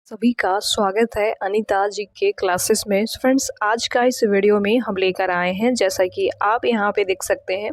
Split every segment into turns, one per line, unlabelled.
सभी का स्वागत है अनीता जी के क्लासेस में। फ्रेंड्स, आज का इस वीडियो में हम लेकर आए हैं, जैसा कि आप यहाँ पे देख सकते हैं,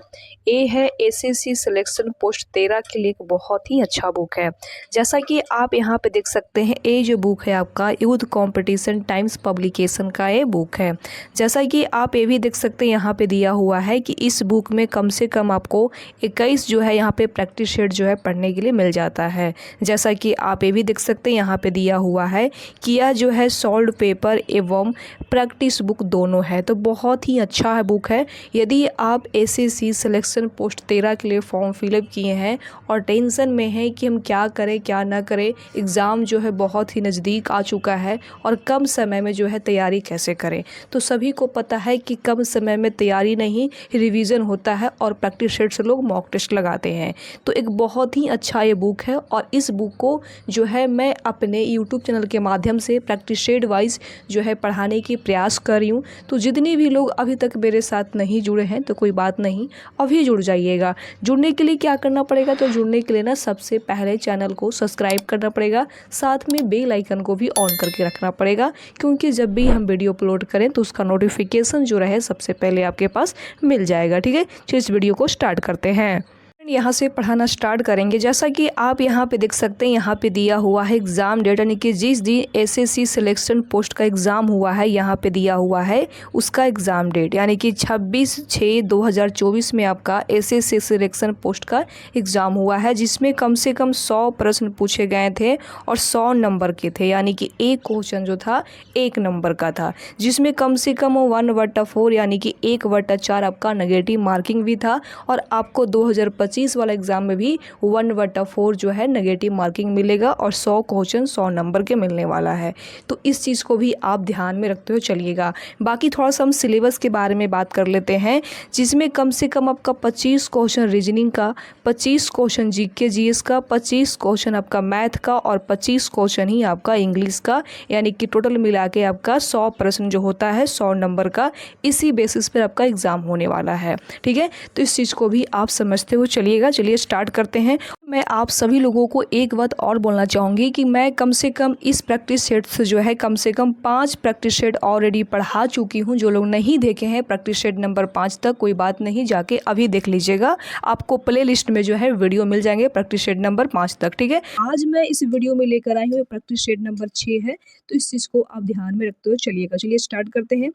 ए है एसएससी सिलेक्शन पोस्ट 13 के लिए एक बहुत ही अच्छा बुक है। जैसा कि आप यहाँ पे देख सकते हैं, ए जो बुक है आपका यूथ कंपटीशन टाइम्स पब्लिकेशन का ये बुक है। जैसा कि आप ये भी देख सकते हैं, यहाँ पे दिया हुआ है कि इस बुक में कम से कम आपको 21 जो है यहाँ पे प्रैक्टिस शीट जो है पढ़ने के लिए मिल जाता है। जैसा कि आप ये भी देख सकते हैं, यहाँ पे दिया हुआ है कि यह जो है सॉल्व पेपर एवं प्रैक्टिस बुक दोनों है, तो बहुत ही अच्छा है बुक है। यदि आप एसएससी सिलेक्शन पोस्ट 13 के लिए फॉर्म फिलअप किए हैं और टेंशन में हैं कि हम क्या करें क्या ना करें, एग्ज़ाम जो है बहुत ही नज़दीक आ चुका है और कम समय में जो है तैयारी कैसे करें, तो सभी को पता है कि कम समय में तैयारी नहीं, रिवीजन होता है और प्रैक्टिस शीट से लोग मॉक टेस्ट लगाते हैं। तो एक बहुत ही अच्छा ये बुक है और इस बुक को जो है मैं अपने यूट्यूब चैनल के माध्यम से प्रैक्टिस शीट वाइज जो है पढ़ाने की प्रयास कर रही हूँ। तो जितने भी लोग अभी तक मेरे साथ नहीं जुड़े हैं तो कोई बात नहीं, अभी जुड़ जाइएगा। जुड़ने के लिए क्या करना पड़ेगा, तो जुड़ने के लिए ना सबसे पहले चैनल को सब्सक्राइब करना पड़ेगा, साथ में बेल आइकन को भी ऑन करके रखना पड़ेगा, क्योंकि जब भी हम वीडियो अपलोड करें तो उसका नोटिफिकेशन जो रहे सबसे पहले आपके पास मिल जाएगा। ठीक है, तो इस वीडियो को स्टार्ट करते हैं। यहाँ से पढ़ाना स्टार्ट करेंगे। जैसा कि आप यहाँ पे देख सकते हैं, यहाँ पे दिया हुआ है एग्ज़ाम डेट, यानी कि जिस दिन एसएससी सिलेक्शन पोस्ट का एग्ज़ाम हुआ है यहाँ पे दिया हुआ है उसका एग्ज़ाम डेट, यानी कि 26/6/2024 में आपका एसएससी सिलेक्शन पोस्ट का एग्ज़ाम हुआ है, जिसमें कम से कम 100 प्रश्न पूछे गए थे और 100 नंबर के थे, यानी कि एक क्वेश्चन जो था 1 नंबर का था, जिसमें कम से कम 1/4 यानी कि 1/4 आपका नेगेटिव मार्किंग भी था। और आपको 2025 वाला एग्जाम में भी 1/4 जो है नेगेटिव मार्किंग मिलेगा और 100 क्वेश्चन 100 नंबर के मिलने वाला है। तो इस चीज़ को भी आप ध्यान में रखते हुए चलिएगा। बाकी थोड़ा सा हम सिलेबस के बारे में बात कर लेते हैं, जिसमें कम से कम आपका 25 क्वेश्चन रीजनिंग का, 25 क्वेश्चन जीके जीएस का, 25 क्वेश्चन आपका मैथ का और 25 क्वेश्चन ही आपका इंग्लिश का, यानी कि टोटल मिला के आपका 100 प्रश्न जो होता है 100 नंबर का, इसी बेसिस पर आपका एग्ज़ाम होने वाला है। ठीक है, तो इस चीज़ को भी आप समझते हुए चलिए स्टार्ट करते हैं। मैं आप सभी लोगों को एक बात और बोलना चाहूँगी कि मैं कम से कम इस प्रैक्टिस सेट से जो है कम से कम 5 प्रैक्टिस सेट ऑलरेडी पढ़ा चुकी हूँ। जो लोग नहीं देखे हैं प्रैक्टिस सेट नंबर 5 तक, कोई बात नहीं, जाके अभी देख लीजिएगा, आपको प्ले लिस्ट में जो है वीडियो मिल जाएंगे प्रैक्टिस सेट नंबर 5 तक। ठीक है, आज मैं इस वीडियो में लेकर आई हूँ प्रैक्टिस सेट नंबर 6 है, तो इस चीज़ को आप ध्यान में रखते हुए चलिएगा। चलिए स्टार्ट करते हैं।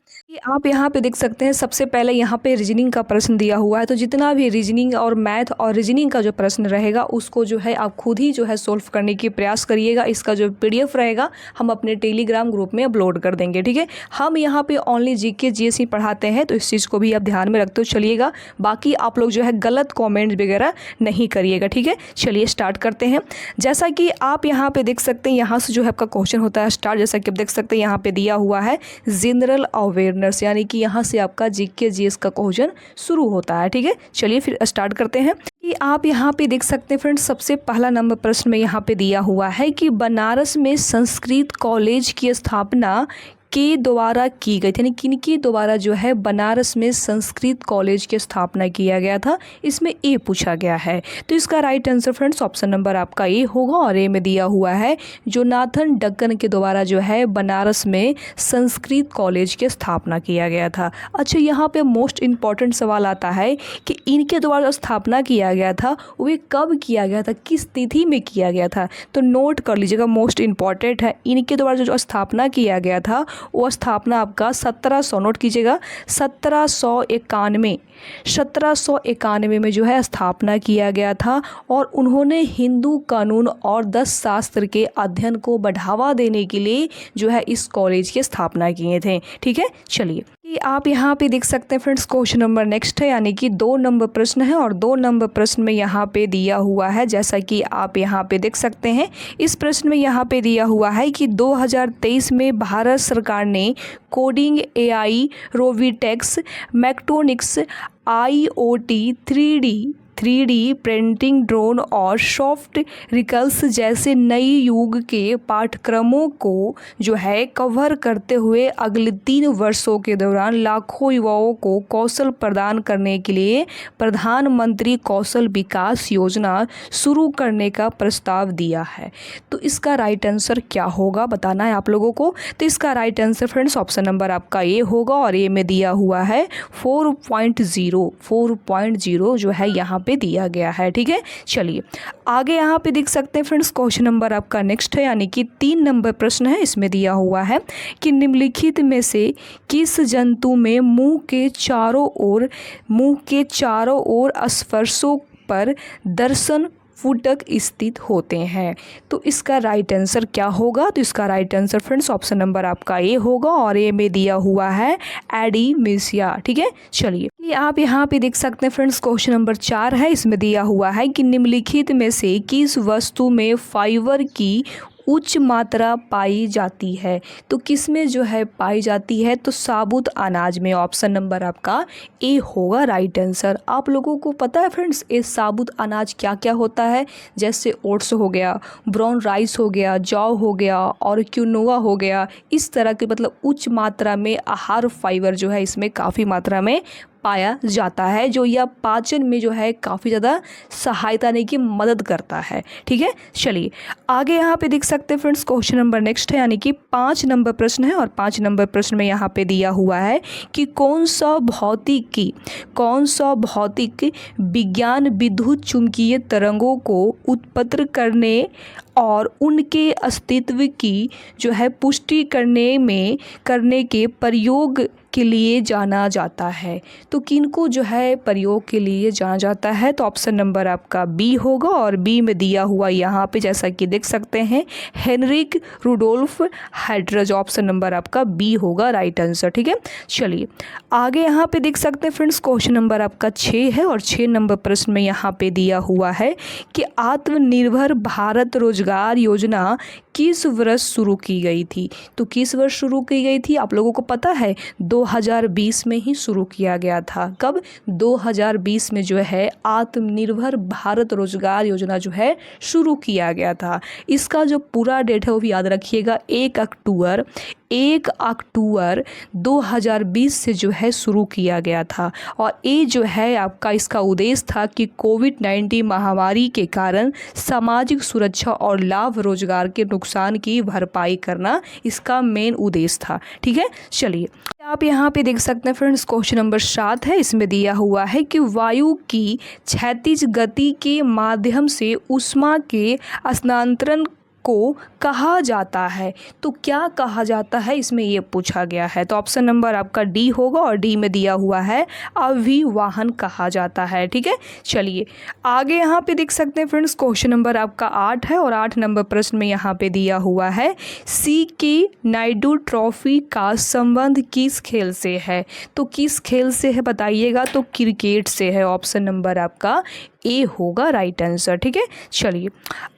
आप यहाँ पे देख सकते हैं, सबसे पहले यहाँ पे रीजनिंग का प्रश्न दिया हुआ है, तो जितना भी रीजनिंग और मैथ और रीजनिंग का जो प्रश्न रहेगा उसको जो है आप खुद ही जो है सोल्व करने की प्रयास करिएगा। इसका जो पीडीएफ रहेगा हम अपने टेलीग्राम ग्रुप में अपलोड कर देंगे। ठीक है, हम यहाँ पे ओनली जीके जीएस ही पढ़ाते हैं, तो इस चीज़ को भी आप ध्यान में रखते हो चलिएगा। बाकी आप लोग जो है गलत कॉमेंट वगैरह नहीं करिएगा। ठीक है, चलिए स्टार्ट करते हैं। जैसा कि आप यहाँ पे देख सकते हैं, यहाँ से जो है आपका क्वेश्चन होता है स्टार्ट। जैसा कि आप देख सकते हैं, यहाँ पे दिया हुआ है जनरल अवेयरनेस, यानी कि यहाँ से आपका जीके जीएस का क्वेश्चन शुरू होता है। ठीक है, चलिए फिर स्टार्ट करते हैं। कि आप यहाँ पे देख सकते हैं फ्रेंड्स, सबसे पहला नंबर प्रश्न में यहाँ पे दिया हुआ है कि बनारस में संस्कृत कॉलेज की स्थापना के द्वारा की गई थी, यानी किनके द्वारा जो है बनारस में संस्कृत कॉलेज की स्थापना किया गया था, इसमें ए पूछा गया है। तो इसका right answer friends option number आपका ए होगा, और ए में दिया हुआ है जोनाथन डक्कन के द्वारा जो है बनारस में संस्कृत कॉलेज की स्थापना किया गया था। अच्छा, यहाँ पे मोस्ट इम्पॉर्टेंट सवाल आता है कि इनके द्वारा जो स्थापना किया गया था वे कब किया गया था, किस तिथि में किया गया था, तो नोट कर लीजिएगा, मोस्ट इम्पॉर्टेंट है। इनके द्वारा जो स्थापना किया गया था वो स्थापना आपका 1700, नोट कीजिएगा, 1791 में जो है स्थापना किया गया था। और उन्होंने हिंदू कानून और 10 शास्त्र के अध्ययन को बढ़ावा देने के लिए जो है इस कॉलेज की स्थापना किए थे। ठीक है, चलिए आप यहाँ पे देख सकते हैं फ्रेंड्स, क्वेश्चन नंबर नेक्स्ट है, यानी कि 2 नंबर प्रश्न है और 2 नंबर प्रश्न में यहाँ पे दिया हुआ है, जैसा कि आप यहाँ पे देख सकते हैं, इस प्रश्न में यहाँ पे दिया हुआ है कि 2023 में भारत सरकार ने coding, AI, robotics, mechatronics, IoT, 3D 3D printing, drone और सॉफ्ट रिकल्स जैसे नई युग के पाठ्यक्रमों को जो है कवर करते हुए अगले 3 वर्षों के दौरान लाखों युवाओं को कौशल प्रदान करने के लिए प्रधानमंत्री कौशल विकास योजना शुरू करने का प्रस्ताव दिया है। तो इसका राइट आंसर क्या होगा बताना है आप लोगों को। तो इसका right answer friends option number आपका ए होगा और ए में दिया हुआ है 4.0 जो है यहाँ पे दिया गया है। ठीक है, चलिए आगे यहाँ पे देख सकते हैं फ्रेंड्स क्वेश्चन नंबर आपका नेक्स्ट है, यानी कि 3 नंबर प्रश्न है। इसमें दिया हुआ है कि निम्नलिखित में से किस जंतु में मुंह के चारों ओर स्पर्शों पर दर्शन फुटक स्थित होते हैं। तो इसका राइट आंसर क्या होगा? तो इसका right answer friends option number आपका ए होगा और ए में दिया हुआ है एडिमेशिया। ठीक है, चलिए आप यहाँ पे देख सकते हैं फ्रेंड्स क्वेश्चन नंबर 4 है। इसमें दिया हुआ है कि निम्नलिखित में से किस वस्तु में फाइबर की उच्च मात्रा पाई जाती है। तो किस में जो है पाई जाती है? तो साबुत अनाज में। ऑप्शन नंबर आपका ए होगा राइट आंसर। आप लोगों को पता है फ्रेंड्स ये साबुत अनाज क्या क्या होता है? जैसे ओट्स हो गया, ब्राउन राइस हो गया, जौ हो गया और क्विनोआ हो गया। इस तरह के मतलब उच्च मात्रा में आहार फाइबर जो है इसमें काफ़ी मात्रा में पाया जाता है, जो यह पाचन में जो है काफ़ी ज़्यादा सहायता देने की मदद करता है। ठीक है, चलिए आगे यहाँ पे देख सकते हैं फ्रेंड्स क्वेश्चन नंबर नेक्स्ट है, यानी कि 5 नंबर प्रश्न है और 5 नंबर प्रश्न में यहाँ पे दिया हुआ है कि कौन सा भौतिक विज्ञान विद्युत चुंबकीय तरंगों को उत्पन्न करने और उनके अस्तित्व की जो है पुष्टि करने के प्रयोग के लिए जाना जाता है। तो किनको जो है प्रयोग के लिए जाना जाता है? तो ऑप्शन नंबर आपका बी होगा और बी में दिया हुआ यहाँ पे जैसा कि देख सकते हैं हेनरिक रुडोल्फ हाइड्रज। ऑप्शन नंबर आपका बी होगा राइट आंसर। ठीक है, चलिए आगे यहाँ पे देख सकते हैं फ्रेंड्स क्वेश्चन नंबर आपका 6 है और 6 नंबर प्रश्न में यहाँ पे दिया हुआ है कि आत्मनिर्भर भारत रोजगार योजना किस वर्ष शुरू की गई थी। तो किस वर्ष शुरू की गई थी आप लोगों को पता है? 2020 में ही शुरू किया गया था। कब? 2020 में जो है आत्मनिर्भर भारत रोजगार योजना जो है शुरू किया गया था। इसका जो पूरा डेट है वो भी याद रखिएगा, 1 अक्टूबर 2020 से जो है शुरू किया गया था। और ये जो है आपका इसका उद्देश्य था कि कोविड-19 महामारी के कारण सामाजिक सुरक्षा और लाभ रोजगार के नुकसान की भरपाई करना इसका मेन उद्देश्य था। ठीक है, चलिए आप यहाँ पे देख सकते हैं फ्रेंड्स क्वेश्चन नंबर 7 है। इसमें दिया हुआ है कि वायु की क्षैतिज गति के माध्यम से ऊष्मा के स्थानांतरण को कहा जाता है। तो क्या कहा जाता है इसमें ये पूछा गया है। तो ऑप्शन नंबर आपका डी होगा और डी में दिया हुआ है अभिवाहन कहा जाता है। ठीक है, चलिए आगे यहाँ पे देख सकते हैं फ्रेंड्स क्वेश्चन नंबर आपका 8 है और 8 नंबर प्रश्न में यहाँ पे दिया हुआ है C.K. नायडू ट्रॉफी का संबंध किस खेल से है। तो किस खेल से है बताइएगा? तो क्रिकेट से है। ऑप्शन नंबर आपका ए होगा राइट आंसर। ठीक है, चलिए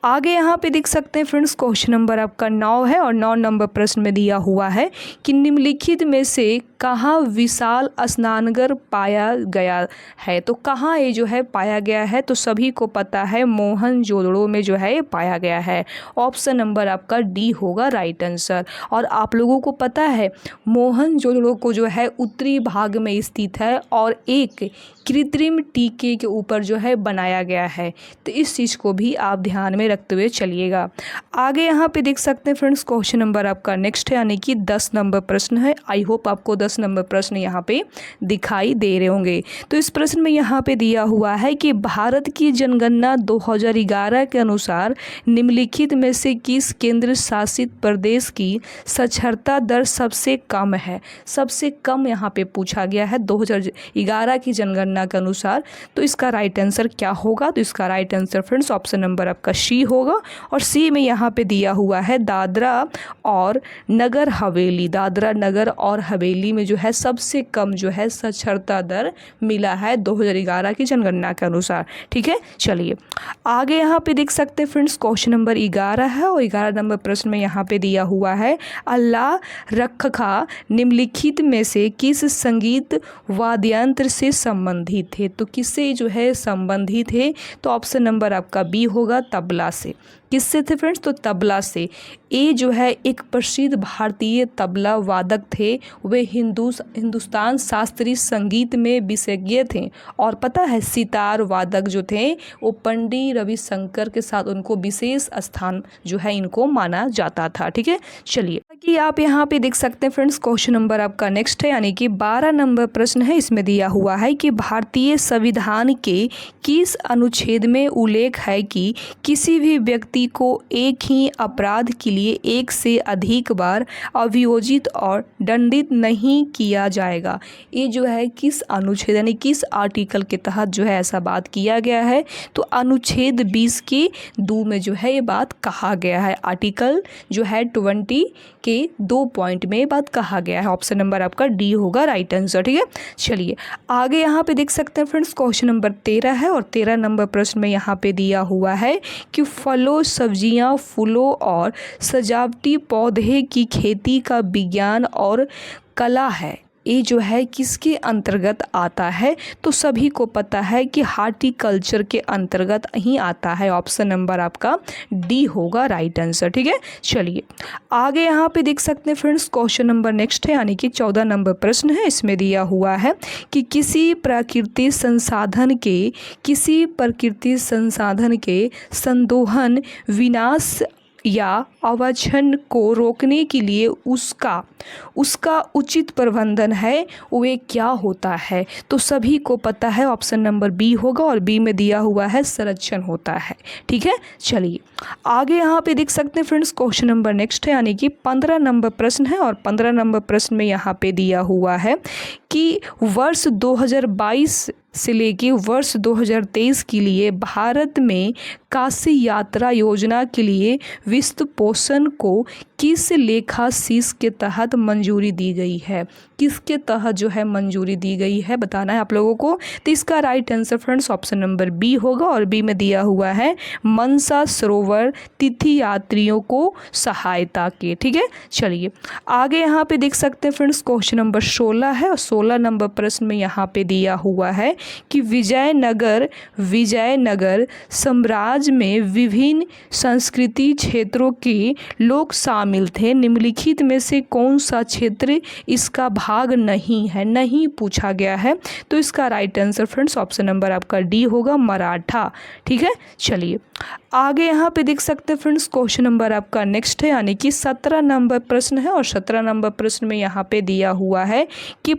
आगे यहाँ पे देख सकते हैं फ्रेंड्स क्वेश्चन नंबर आपका 9 है और 9 नंबर प्रश्न में दिया हुआ है कि निम्नलिखित में से कहाँ विशाल स्नानघर पाया गया है। तो कहाँ ये जो है पाया गया है? तो सभी को पता है मोहनजोदड़ो में जो है पाया गया है। ऑप्शन नंबर आपका डी होगा राइट आंसर। और आप लोगों को पता है मोहनजोदड़ो को जो है उत्तरी भाग में स्थित है और एक कृत्रिम टीके के ऊपर जो है बनाया गया है। तो इस चीज़ को भी आप ध्यान में रखते हुए चलिएगा। आगे यहाँ पे देख सकते हैं फ्रेंड्स क्वेश्चन नंबर आपका नेक्स्ट है, यानी कि 10 नंबर प्रश्न है। आई होप आपको 10 नंबर प्रश्न यहाँ पे दिखाई दे रहे होंगे। तो इस प्रश्न में यहाँ पे दिया हुआ है कि भारत की जनगणना 2011 के अनुसार निम्नलिखित में से किस केंद्र शासित प्रदेश की साक्षरता दर सबसे कम है। सबसे कम यहाँ पे पूछा गया है 2011 की जनगणना के अनुसार। तो इसका राइट आंसर क्या होगा? तो इसका right answer friends option number आपका सी होगा और सी में यहाँ पे दिया हुआ है दादरा और नगर हवेली। दादरा नगर और हवेली में जो है सबसे कम जो है साक्षरता दर मिला है 2011 की जनगणना के अनुसार। ठीक है, चलिए आगे यहाँ पे देख सकते हैं फ्रेंड्स क्वेश्चन नंबर 11 है और 11 नंबर प्रश्न में यहाँ पे दिया हुआ है अल्लाह रखा निम्नलिखित में से किस संगीत वाद्ययंत्र से संबंधित है। तो किससे जो है संबंधित गांधी थे? तो ऑप्शन नंबर आपका बी होगा तबला से। किससे थे फ्रेंड्स? तो तबला से। ये जो है एक प्रसिद्ध भारतीय तबला वादक थे। वे हिंदुस्तान शास्त्रीय संगीत में विशेषज्ञ थे। और पता है सितार वादक जो थे वो पंडित रविशंकर के साथ उनको विशेष स्थान जो है इनको माना जाता था। ठीक है, चलिए कि आप यहाँ पे देख सकते हैं फ्रेंड्स, क्वेश्चन नंबर आपका नेक्स्ट है, यानी कि 12 नंबर प्रश्न है। इसमें दिया हुआ है कि भारतीय संविधान के किस अनुच्छेद में उल्लेख है कि किसी भी व्यक्ति को एक ही अपराध के लिए एक से अधिक बार अभियोजित और दंडित नहीं किया जाएगा। ये जो है किस अनुच्छेद यानी किस आर्टिकल के तहत जो है ऐसा बात किया गया है? तो अनुच्छेद 20 के 2 में जो है ये बात कहा गया है। आर्टिकल जो है 20 के 2 पॉइंट में बात कहा गया है। ऑप्शन नंबर आपका डी होगा राइट आंसर। ठीक है, चलिए आगे यहाँ पे देख सकते हैं फ्रेंड्स, क्वेश्चन नंबर 13 है और 13 नंबर प्रश्न में यहाँ पे दिया हुआ है कि फलों, सब्जियां, फूलों और सजावटी पौधे की खेती का विज्ञान और कला है, ये जो है किसके अंतर्गत आता है? तो सभी को पता है कि हार्टिकल्चर के अंतर्गत ही आता है। ऑप्शन नंबर आपका डी होगा राइट आंसर। ठीक है, चलिए आगे यहाँ पे देख सकते हैं फ्रेंड्स, क्वेश्चन नंबर नेक्स्ट है, यानी कि 14 नंबर प्रश्न है। इसमें दिया हुआ है कि किसी प्राकृतिक संसाधन के संदोहन, विनाश या अवक्षय को रोकने के लिए उसका उचित प्रबंधन है, वे क्या होता है? तो सभी को पता है ऑप्शन नंबर बी होगा और बी में दिया हुआ है संरक्षण होता है। ठीक है, चलिए आगे यहाँ पे देख सकते हैं फ्रेंड्स, क्वेश्चन नंबर नेक्स्ट है, यानी कि 15 नंबर प्रश्न है और 15 नंबर प्रश्न में यहाँ पे दिया हुआ है कि वर्ष 2022 से लेके वर्ष 2023 के लिए भारत में काशी यात्रा योजना के लिए वित्त पोषण को किस लेखा शीर्ष के तहत मंजूरी दी गई है? किसके तहत जो है मंजूरी दी गई है बताना है आप लोगों को। तो इसका right answer friends option number B होगा और बी में दिया हुआ है मनसा सरोवर तिथि यात्रियों को सहायता के। ठीक है, चलिए आगे यहाँ पे देख सकते हैं फ्रेंड्स, क्वेश्चन नंबर 16 है और 16 नंबर प्रश्न में यहाँ पे दिया हुआ है कि विजयनगर साम्राज्य में विभिन्न संस्कृति क्षेत्रों के लोग शामिल थे। निम्नलिखित में से कौन सा क्षेत्र इसका भाग नहीं है? नहीं पूछा गया है। तो इसका right answer friends option number आपका डी होगा मराठा। ठीक है, चलिए आगे यहाँ पे देख सकते हैं फ्रेंड्स, क्वेश्चन नंबर आपका नेक्स्ट है, यानी कि 17 नंबर प्रश्न है और 17 नंबर प्रश्न में यहाँ पे दिया हुआ है कि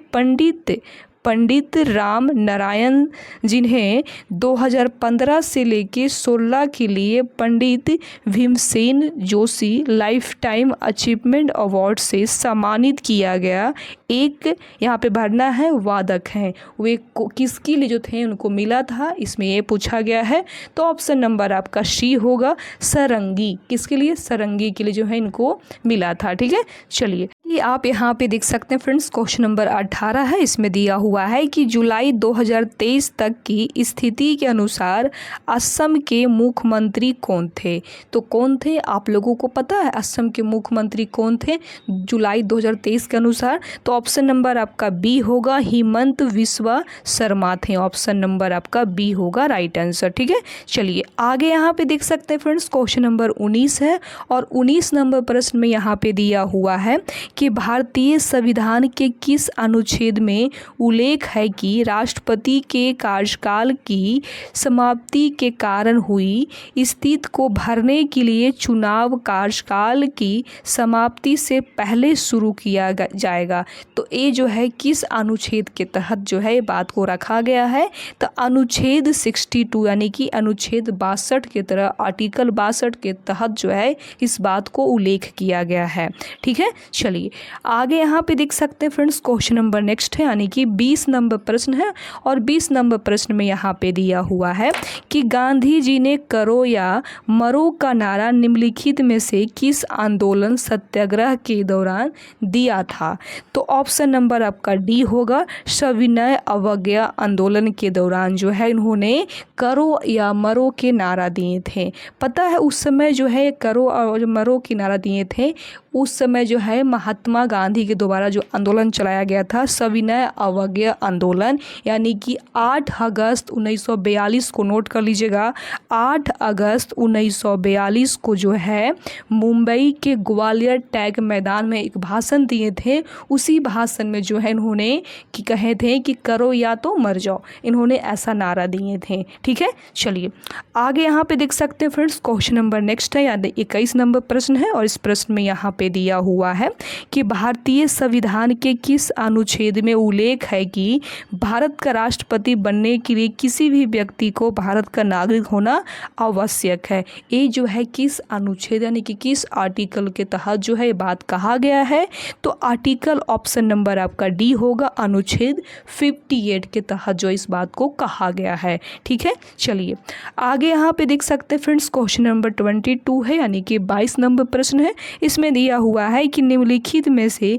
पंडित राम नारायण जिन्हें 2015 से लेके 16 के लिए Pandit Bhimsen Joshi lifetime achievement award से सम्मानित किया गया, एक यहाँ पे भरना है वादक हैं, वे किसके लिए जो थे उनको मिला था, इसमें ये पूछा गया है। तो ऑप्शन नंबर आपका सी होगा सरंगी। किसके लिए? सरंगी के लिए जो है इनको मिला था। ठीक है, चलिए आप यहाँ पे देख सकते हैं फ्रेंड्स, क्वेश्चन नंबर 18 है। इसमें दिया हुआ है कि जुलाई 2023 तक की स्थिति के अनुसार असम के मुख्यमंत्री कौन थे? तो कौन थे आप लोगों को पता है असम के मुख्यमंत्री कौन थे जुलाई 2023 के अनुसार? तो ऑप्शन नंबर आपका बी होगा हिमंत बिस्वा शर्मा थे। ऑप्शन नंबर आपका बी होगा राइट आंसर। ठीक है, चलिए आगे यहाँ पे देख सकते हैं फ्रेंड्स, क्वेश्चन नंबर 19 है और 19 नंबर प्रश्न में यहाँ पे दिया हुआ है कि भारतीय संविधान के किस अनुच्छेद में उल्लेख है कि राष्ट्रपति के कार्यकाल की समाप्ति के कारण हुई स्थिति को भरने के लिए चुनाव कार्यकाल की समाप्ति से पहले शुरू किया जाएगा? तो ये जो है किस अनुच्छेद के तहत जो है बात को रखा गया है? तो अनुच्छेद 62 यानी कि अनुच्छेद 62 के तरह आर्टिकल 62 के तहत जो है इस बात को उल्लेख किया गया है। ठीक है, चलिए आगे यहाँ पे देख सकते हैं फ्रेंड्स, क्वेश्चन नंबर नेक्स्ट है, यानी कि 20 नंबर प्रश्न है और 20 नंबर प्रश्न में यहाँ पे दिया हुआ है कि गांधी जी ने करो या मरो का नारा निम्नलिखित में से किस आंदोलन सत्याग्रह के दौरान दिया था? तो ऑप्शन नंबर आपका डी होगा सविनय अवज्ञा आंदोलन के दौरान जो है इन्होंने करो या मरो के नारा दिए थे। पता है उस समय जो है करो और मरो के नारा दिए थे उस समय जो है महात्मा गांधी के द्वारा जो आंदोलन चलाया गया था सविनय अवज्ञा आंदोलन, यानी कि 8 अगस्त 1942 को नोट कर लीजिएगा। 8 अगस्त 1942 को जो है मुंबई के ग्वालियर टैंक मैदान में एक भाषण दिए थे। उसी भाषण में जो है इन्होंने कि कहे थे कि करो या तो मर जाओ, इन्होंने ऐसा नारा दिए थे। ठीक है, चलिए आगे यहाँ पे देख सकते हैं फ्रेंड्स, क्वेश्चन नंबर नेक्स्ट है, यानी 21 नंबर प्रश्न है। और इस प्रश्न में यहाँ पे दिया हुआ है कि भारतीय संविधान के किस अनुच्छेद में उल्लेख है कि भारत का राष्ट्रपति बनने के लिए किसी भी व्यक्ति को भारत का नागरिक होना आवश्यक है। ये जो है किस अनुच्छेद यानी कि किस आर्टिकल के तहत जो है ये बात कहा गया है, तो आर्टिकल ऑप्शन नंबर आपका डी होगा, अनुच्छेद 58 के तहत जो इस बात को कहा गया है। ठीक है, चलिए आगे यहाँ पे देख सकते हैं फ्रेंड्स, क्वेश्चन नंबर 22 है, यानी कि 22 नंबर प्रश्न है। इसमें दिया हुआ है कि निम्नलिखित में से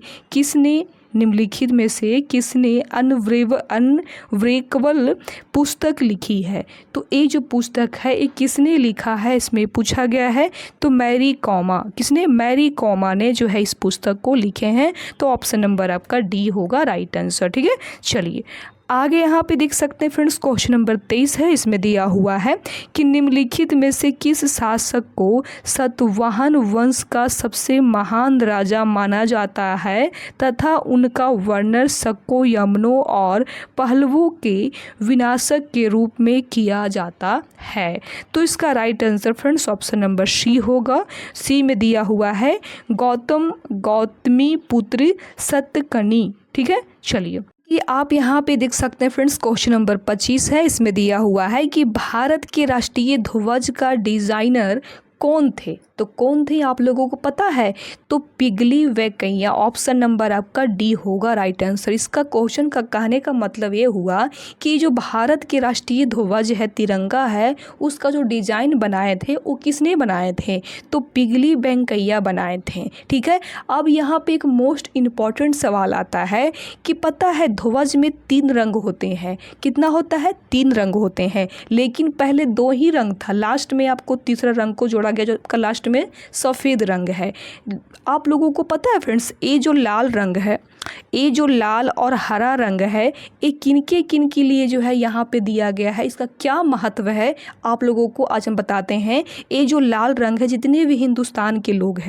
किसने अनब्रेकेबल पुस्तक लिखी है। तो ये जो पुस्तक है ये किसने लिखा है, इसमें पूछा गया है। तो मैरी कॉमा ने जो है इस पुस्तक को लिखे हैं। तो ऑप्शन नंबर आपका डी होगा राइट आंसर। ठीक है, चलिए आगे यहाँ पे देख सकते हैं फ्रेंड्स, क्वेश्चन नंबर 23 है। इसमें दिया हुआ है कि निम्नलिखित में से किस शासक को सातवाहन वंश का सबसे महान राजा माना जाता है तथा उनका वर्णन शकों, यमनों और पहलवों के विनाशक के रूप में किया जाता है। तो इसका right answer friends option number C होगा। सी में दिया हुआ है गौतमी पुत्र सतकर्णी। ठीक है, चलिए कि आप यहाँ पे देख सकते हैं फ्रेंड्स, क्वेश्चन नंबर 25 है। इसमें दिया हुआ है कि भारत के राष्ट्रीय ध्वज का डिजाइनर कौन थे। तो कौन थे आप लोगों को पता है, तो पिगली वेंकैया, ऑप्शन नंबर आपका डी होगा राइट आंसर। इसका क्वेश्चन का कहने का मतलब ये हुआ कि जो भारत के राष्ट्रीय ध्वज है, तिरंगा है, उसका जो डिजाइन बनाए थे वो किसने बनाए थे, तो पिगली वेंकैया बनाए थे। ठीक है, अब यहाँ पे एक मोस्ट इम्पॉर्टेंट सवाल आता है कि पता है ध्वज में 3 रंग होते हैं। कितना होता है, 3 रंग होते हैं, लेकिन पहले 2 ही रंग था, लास्ट में आपको तीसरा रंग को जोड़ा गया जो लास्ट में सफ़ेद रंग है। आप लोगों को पता है फ्रेंड्स, ये जो लाल रंग है, ये जो लाल और हरा रंग है, ये किनके लिए जो है यहाँ पे दिया गया है, इसका क्या महत्व है आप लोगों को आज हम बताते हैं। ये जो लाल रंग है, जितने भी हिंदुस्तान के लोग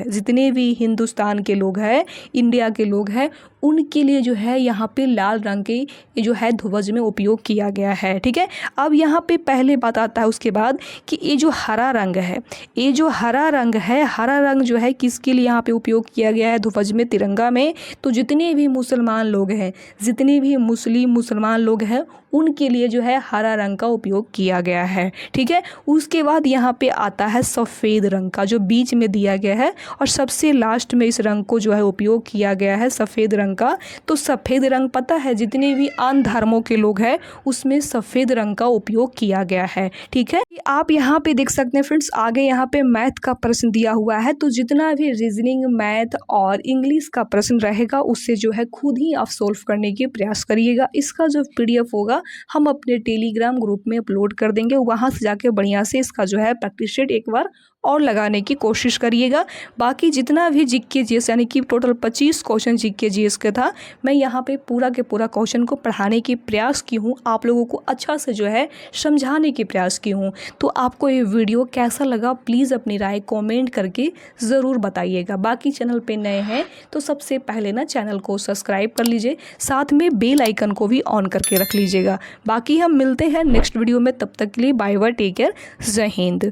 हैं, इंडिया के लोग हैं, उनके लिए जो है यहाँ पे लाल रंग के जो है ध्वज में उपयोग किया गया है। ठीक है, अब यहाँ पे पहले बात आता है उसके बाद कि ये जो हरा रंग है, हरा रंग जो है किसके लिए यहाँ पे उपयोग किया गया है ध्वज में, तिरंगा में, तो जितने भी मुसलमान लोग हैं, जितने भी मुसलमान लोग हैं, उनके लिए जो है हरा रंग का उपयोग किया गया है। ठीक है, उसके बाद यहाँ पे आता है सफ़ेद रंग का, जो बीच में दिया गया है, और सबसे लास्ट में इस रंग को जो है उपयोग किया गया है सफ़ेद रंग का। तो सफ़ेद रंग पता है जितने भी अन्य धर्मों के लोग हैं उसमें सफ़ेद रंग का उपयोग किया गया है। ठीक है, आप यहाँ पे देख सकते हैं फ्रेंड्स, आगे यहाँ पे मैथ का प्रश्न दिया हुआ है। तो जितना भी रीजनिंग, मैथ और इंग्लिश का प्रश्न रहेगा उससे जो है खुद ही आप सोल्व करने की प्रयास करिएगा। इसका जो PDF होगा हम अपने टेलीग्राम ग्रुप में अपलोड कर देंगे, वहाँ से जाके बढ़िया से इसका जो है प्रैक्टिस सेट एक बार और लगाने की कोशिश करिएगा। बाकी जितना भी जीके जीएस यानी कि टोटल 25 क्वेश्चन जीके जीएस का था, मैं यहाँ पे पूरा के पूरा क्वेश्चन को पढ़ाने की प्रयास की हूँ, आप लोगों को अच्छा से जो है समझाने की प्रयास की हूँ। तो आपको ये वीडियो कैसा लगा प्लीज़ अपनी राय कमेंट करके ज़रूर बताइएगा। बाकी चैनल पे नए हैं तो सबसे पहले ना चैनल को सब्सक्राइब कर लीजिए, साथ में बेल आइकन को भी ऑन करके रख लीजिएगा। बाकी हम मिलते हैं नेक्स्ट वीडियो में, तब तक के लिए बाय बाय, टेक केयर, जय हिंद।